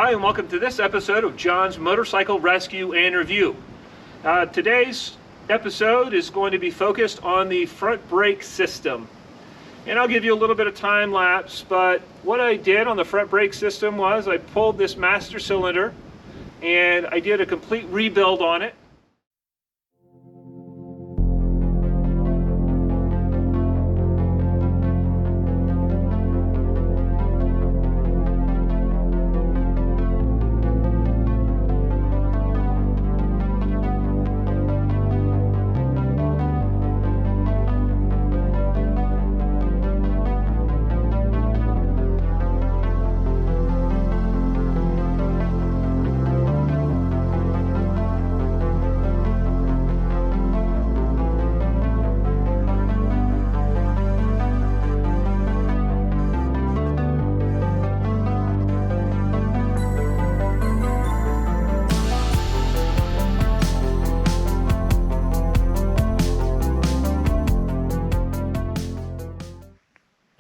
Hi, and welcome to this episode of John's Motorcycle Rescue and Review. Today's episode is going to be focused on the front brake system. And I'll give you a little bit of time lapse, but what I did on the front brake system was I pulled this master cylinder and I did a complete rebuild on it.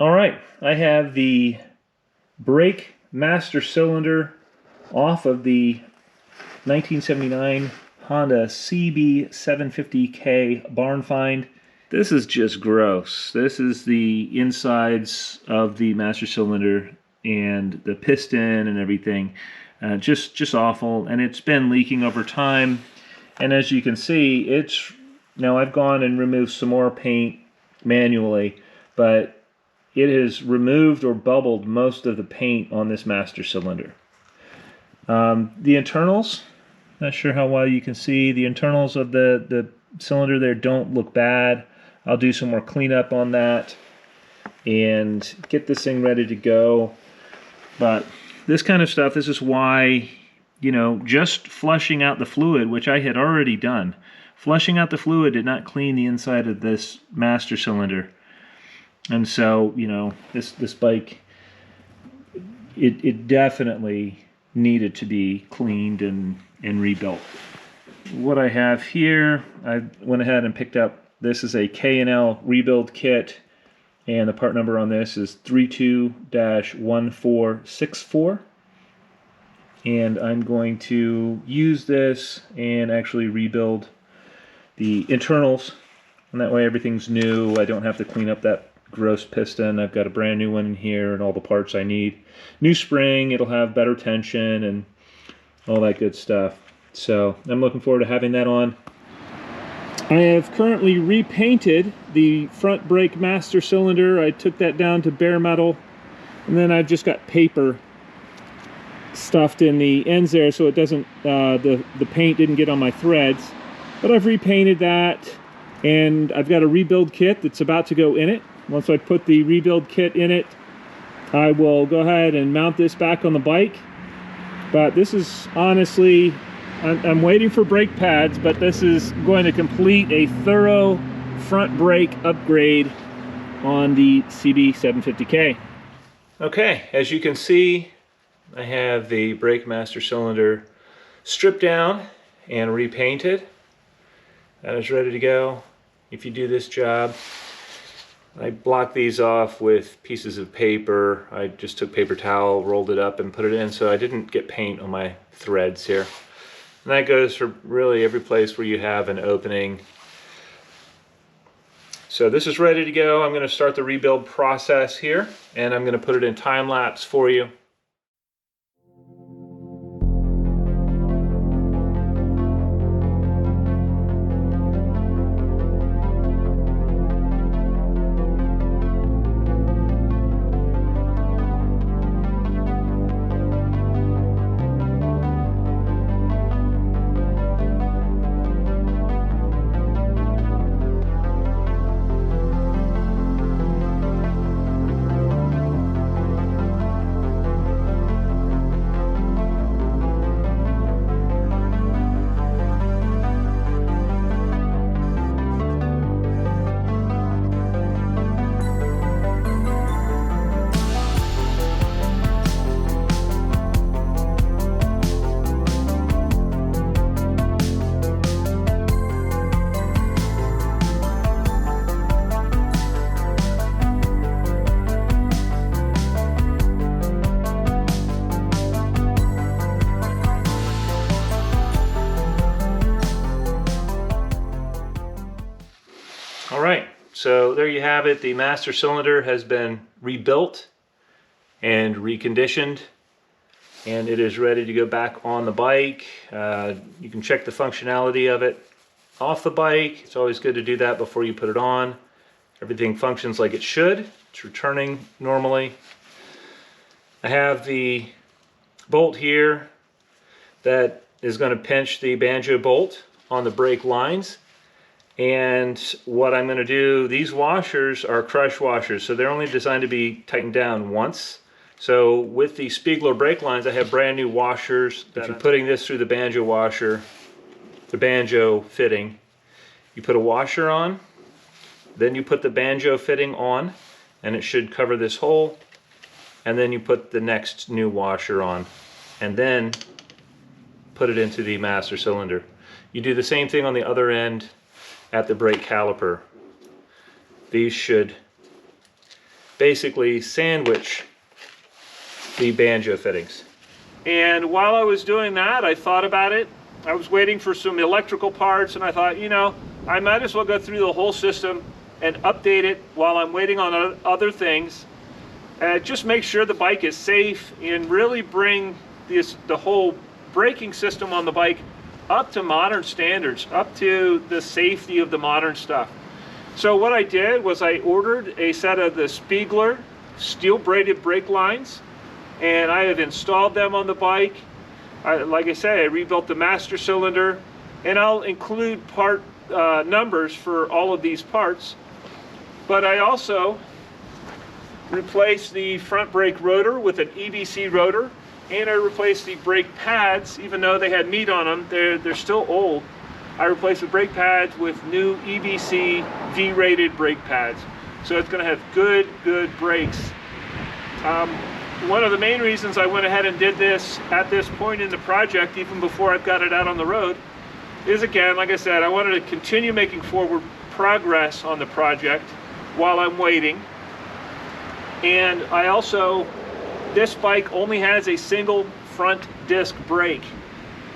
All right, I have the brake master cylinder off of the 1979 Honda CB750K barn find. This is just gross. This is the insides of the master cylinder and the piston and everything. Just awful, and it's been leaking over time. And as you can see, now I've gone and removed some more paint manually, but it has removed or bubbled most of the paint on this master cylinder. The internals, not sure how well you can see, the internals of the cylinder there don't look bad. I'll do some more cleanup on that and get this thing ready to go. But this kind of stuff, this is why, just flushing out the fluid, which I had already done, flushing out the fluid did not clean the inside of this master cylinder. And so, this bike, it definitely needed to be cleaned and rebuilt. What I have here, I went ahead and picked up, this is a K&L rebuild kit, and the part number on this is 32-1464. And I'm going to use this and actually rebuild the internals, and that way everything's new. I don't have to clean up that gross piston. I've got a brand new one in here and all the parts I need. New spring, it'll have better tension and all that good stuff. So I'm looking forward to having that on. I have currently repainted the front brake master cylinder. I took that down to bare metal, and then I've just got paper stuffed in the ends there so it doesn't, the paint didn't get on my threads. But I've repainted that, and I've got a rebuild kit that's about to go in it. Once I put the rebuild kit in it, I will go ahead and mount this back on the bike. But this is honestly, I'm waiting for brake pads, but this is going to complete a thorough front brake upgrade on the CB750K. Okay, as you can see, I have the brake master cylinder stripped down and repainted. That is ready to go. If you do this job, I blocked these off with pieces of paper. I just took paper towel, rolled it up, and put it in so I didn't get paint on my threads here. And that goes for really every place where you have an opening. So this is ready to go. I'm going to start the rebuild process here, and I'm going to put it in time lapse for you. So there you have it. The master cylinder has been rebuilt and reconditioned, and it is ready to go back on the bike. You can check the functionality of it off the bike. It's always good to do that before you put it on. Everything functions like it should. It's returning normally. I have the bolt here that is going to pinch the banjo bolt on the brake lines. And what I'm going to do, these washers are crush washers, so they're only designed to be tightened down once. So with the Spiegler brake lines, I have brand new washers. If you're putting this through the banjo washer, the banjo fitting, you put a washer on, then you put the banjo fitting on, and it should cover this hole, and then you put the next new washer on, and then put it into the master cylinder. You do the same thing on the other end at the brake caliper. These should basically sandwich the banjo fittings. And while I was doing that, I thought about it. I was waiting for some electrical parts, and I thought, you know, I might as well go through the whole system and update it while I'm waiting on other things. Just make sure the bike is safe and really bring the whole braking system on the bike up to modern standards, up to the safety of the modern stuff. So what I did was I ordered a set of the Spiegler steel braided brake lines, and I have installed them on the bike. Like I say, I rebuilt the master cylinder, and I'll include part numbers for all of these parts. But I also replaced the front brake rotor with an EBC rotor, and I replaced the brake pads. Even though they had meat on them, they're still old. I replaced the brake pads with new EBC V-rated brake pads. So it's going to have good brakes. One of the main reasons I went ahead and did this at this point in the project, even before I've got it out on the road, is again, like I said, I wanted to continue making forward progress on the project while I'm waiting. And I also, this bike only has a single front disc brake,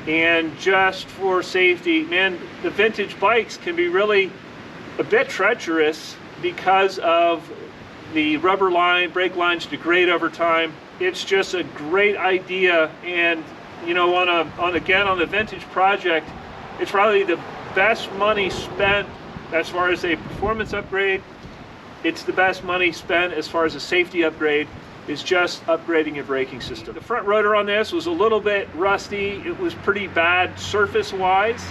and just for safety, man, the vintage bikes can be really a bit treacherous because of the rubber brake lines degrade over time. It's just a great idea, and you know, again on the vintage project, it's probably the best money spent as far as a performance upgrade. It's the best money spent as far as a safety upgrade, is just upgrading your braking system. The front rotor on this was a little bit rusty. It was pretty bad surface-wise,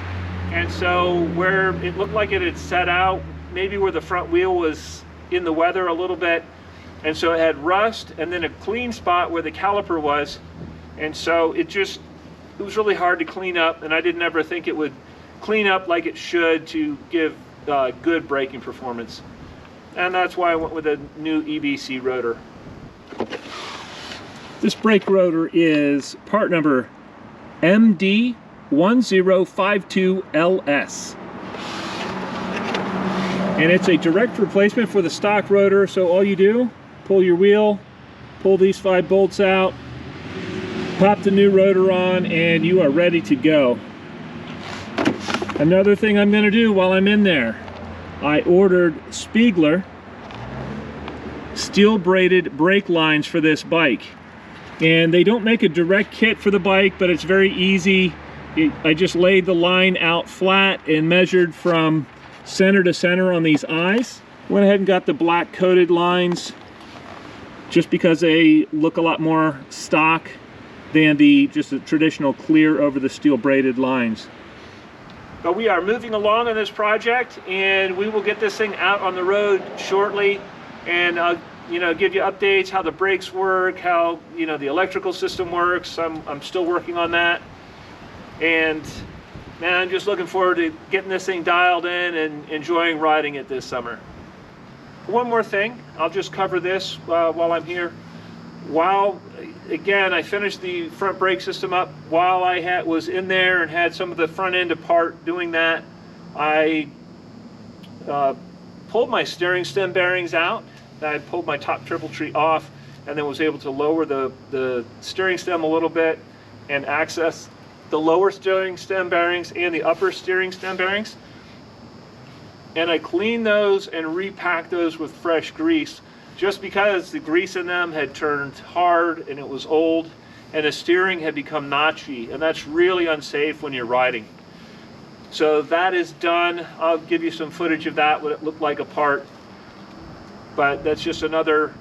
and so where it looked like it had set out, maybe where the front wheel was in the weather a little bit, and so it had rust, and then a clean spot where the caliper was, and so it was really hard to clean up, and I didn't ever think it would clean up like it should to give good braking performance. And that's why I went with a new EBC rotor. This brake rotor is part number MD1052LS. And it's a direct replacement for the stock rotor, so all you do, pull your wheel, pull these 5 bolts out, pop the new rotor on, and you are ready to go. Another thing I'm going to do while I'm in there, I ordered Spiegler steel braided brake lines for this bike, and they don't make a direct kit for the bike, but it's very easy. I just laid the line out flat and measured from center to center on these eyes. Went ahead and got the black coated lines just because they look a lot more stock than just the traditional clear over the steel braided lines. But we are moving along on this project, and we will get this thing out on the road shortly, and I'll give you updates how the brakes work, how the electrical system works. I'm still working on that, and man, I'm just looking forward to getting this thing dialed in and enjoying riding it this summer. One more thing, I'll just cover this while I'm here. Again, I finished the front brake system up. While I was in there and had some of the front end apart doing that, I pulled my steering stem bearings out. I pulled my top triple tree off, and then was able to lower the steering stem a little bit and access the lower steering stem bearings and the upper steering stem bearings. and I cleaned those and repacked those with fresh grease, just because the grease in them had turned hard and it was old, and the steering had become notchy, and that's really unsafe when you're riding. So that is done. I'll give you some footage of that, what it looked like apart. But that's just another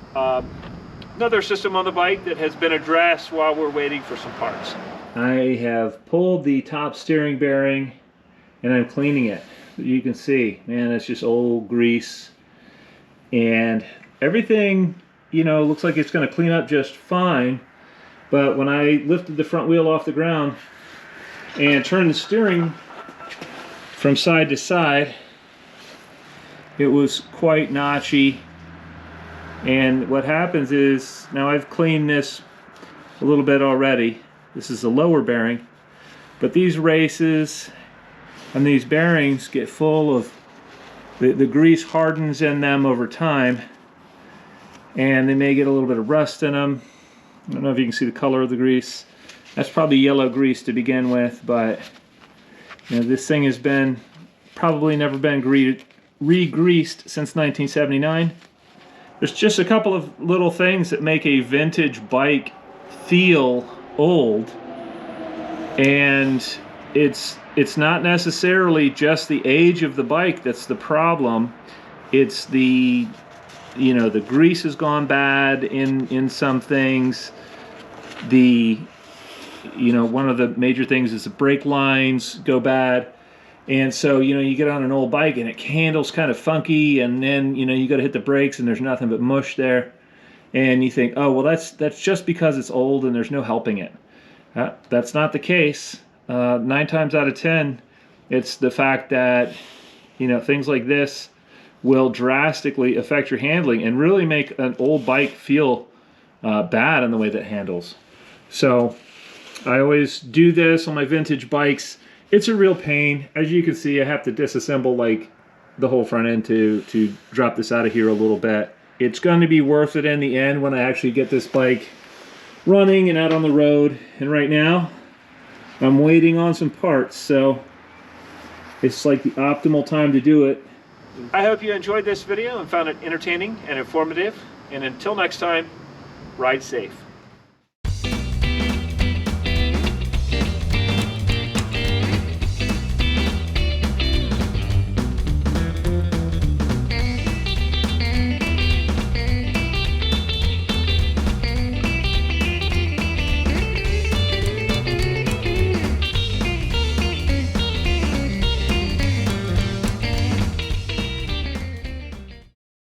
system on the bike that has been addressed while we're waiting for some parts. I have pulled the top steering bearing and I'm cleaning it. You can see, man, that's just old grease. And everything, you know, looks like it's going to clean up just fine. But when I lifted the front wheel off the ground and turned the steering from side to side, it was quite notchy. And what happens is, now I've cleaned this a little bit already. This is the lower bearing, but these races and these bearings get full of the grease hardens in them over time, and they may get a little bit of rust in them. I don't know if you can see the color of the grease. That's probably yellow grease to begin with, but you know, this thing has been probably never been re-greased since 1979. There's just a couple of little things that make a vintage bike feel old, and it's not necessarily just the age of the bike that's the problem. It's the, you know, the grease has gone bad in some things. The, you know, one of the major things is the brake lines go bad. And so, you know, you get on an old bike and it handles kind of funky, and then, you know, you got to hit the brakes and there's nothing but mush there. And you think, oh, well, that's just because it's old and there's no helping it. That's not the case. 9 times out of 10, it's the fact that, you know, things like this will drastically affect your handling and really make an old bike feel bad in the way that it handles. So I always do this on my vintage bikes. It's a real pain. As you can see, I have to disassemble like the whole front end to drop this out of here a little bit. It's going to be worth it in the end when I actually get this bike running and out on the road. And right now, I'm waiting on some parts, so it's like the optimal time to do it. I hope you enjoyed this video and found it entertaining and informative. And until next time, ride safe.